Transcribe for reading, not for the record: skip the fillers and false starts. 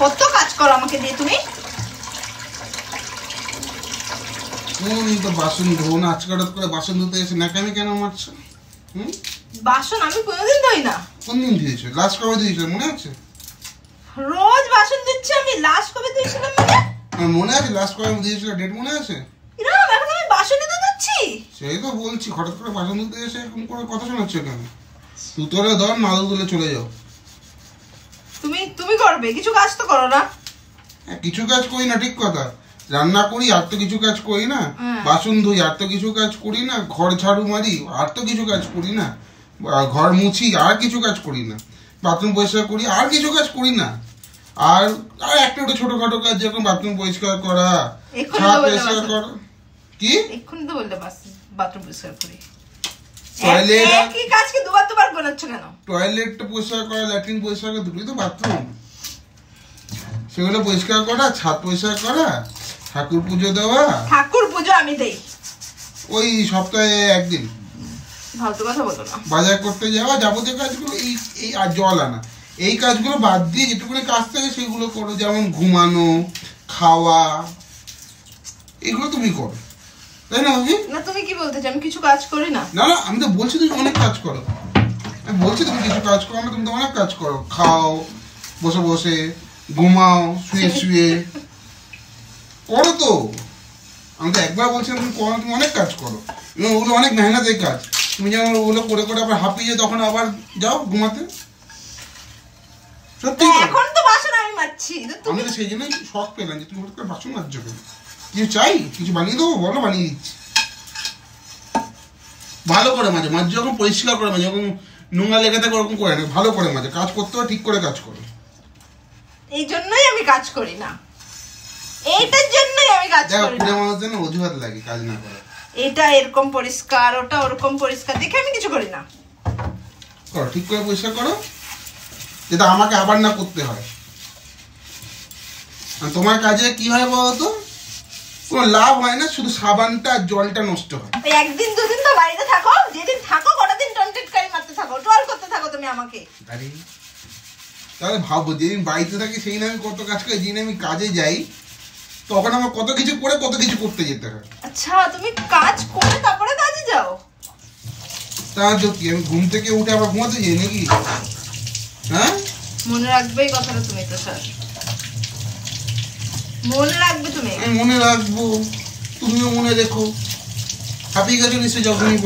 কত কাজ করো আমাকে দিয়ে তুমি। তো বাসন ধো না, আজকে হঠাৎ করে বাসন ধুতে এসে ন্যাকামি কেন মারছো? বাসন আমি কোনোদিন ধুই না। কোন দিন ধুয়েছো? লাস্ট কবে ধুয়েছো মনে আছে? রোজ বাসন ধুচ্ছি আমি, লাস্ট কবে ধুয়েছিলাম মানে? মনে আছে লাস্ট কবে ধুয়েছিল? ডেট মনে আছে? না এখন আমি বাসনই তো ধুচ্ছি। সেই তো বলছি, হঠাৎ করে বাসন ধুতে এসে এরকম করে কথা শোনাচ্ছ কেন? তুতরে ধর, না তুলে চলে যাও। তুমি করবে, কিছু কাজ তো করো না। কিছু কাজ করি না ঠিক কথা, রান্না করি আর তো কিছু কাজ করি না, বাসন ধুই আর তো কিছু কাজ করি না, ঘর ঝাড়ু মারি আর তো কিছু কাজ করি না, ঘর মুছি আর কিছু কাজ করি না, বাথরুম পরিষ্কার করি আর কিছু কাজ করি না, আর আর একটা ওটা ছোটখাটো কাজ যেরকম বাথরুম পরিষ্কার করা, ছাদ পরিষ্কার করা। কি এক্ষুনি তো বললে বাথরুম পরিষ্কার করি। টয়লেট কি কাজকে দুবার বানাচ্ছ কেন? টয়লেটটা পরিষ্কার করা, ল্যাট্রিন পরিষ্কার করা, দুটোই তো বাথরুম। সেগুলো পরিষ্কার করা, ছাদ পরিষ্কার করা, ঠাকুর পুজো দেওয়া। ঠাকুর পুজো আমি দেই ওই সপ্তাহে একদিন। ফালতু কথা বলো না। বাজার করতে যাওয়া, যাবতীয় কাজগুলো এই আর জল আনা, এই কাজগুলো বাদ দিয়ে যেটুকুনি কাজ থাকে সেগুলো করো, যেমন ঘুমানো, খাওয়া, এগুলো তুমি করো, তাই না? না তুমি কি বলতে চাও আমি কিছু কাজ করি না? না না, আমি তো বলছি তুমি অনেক কাজ করো, আমি বলছি তুমি কিছু কাজ করো না, তুমি তো অনেক কাজ করো, খাও, বসে বসে, ঘুমাও, শুয়ে শুয়ে করো তো। আমি তো একবার বলছিলাম তুমি করো, তুমি অনেক কাজ করো এবং ওগুলো অনেক মেহনতের কাজ। তুমি যেমন ওগুলো করে করে আবার হাঁপিয়ে যাও, তখন আবার যাও ঘুমাতে। সত্যি এখন তো বাসন আমি মাজছি। আমি তো সেই জন্যই শখ পেলাম যে তুমি হঠাৎ করে বাসন মাজছো কেন? কিছু চাই, কিছু বানিয়ে দেবো বলো, বানিয়ে দিচ্ছি। ভালো করে মাঝে মাঝে যখন পরিষ্কার করে মাঝে, যখন নোংরা লেগে থাকে ওরকম করে না, ভালো করে মাঝে কাজ করতে হয়, ঠিক করে কাজ করো। এই জন্যই আমি কাজ করি না, এইটার জন্যই আমি কাজ করি না। পুরো মানুষদের না অজুহাত লাগে কাজ না করা। এটা এরকম পরিষ্কার, ওটা ওরকম পরিষ্কার দেখে আমি কিছু করি না। করো, ঠিক করে পরিষ্কার করো, যেটা আমাকে আবার না করতে হয়। আর তোমার কাজে কি হয় বলতো, কোনো লাভ হয় না, শুধু সাবানটা আর জলটা নষ্ট হয়। একদিন দুদিন তো বাড়িতে থাকো, যেদিন থাকো কটা দিন টন্টেটকারি মারতে থাকো, টল করতে থাকো তুমি আমাকে। তাহলে ভাবো, যেদিন বাড়িতে থাকি সেই দিন আমি কত কাজ করি, যেদিন আমি কাজে যাই তখন আমার কত কিছু করে কত কিছু করতে যেতে হয়। আচ্ছা তুমি কাজ করে তারপরে কাজে যাও? তার কি আমি ঘুম থেকে উঠে আবার ঘুমাতে যাই নাকি? হ্যাঁ, মনে রাখবে এই কথাটা তুমি তো স্যার, মনে রাখবে তুমি। আমি মনে রাখবো, তুমিও মনে রেখো। হাঁপিয়ে গেছো নিশ্চয়ই যখনই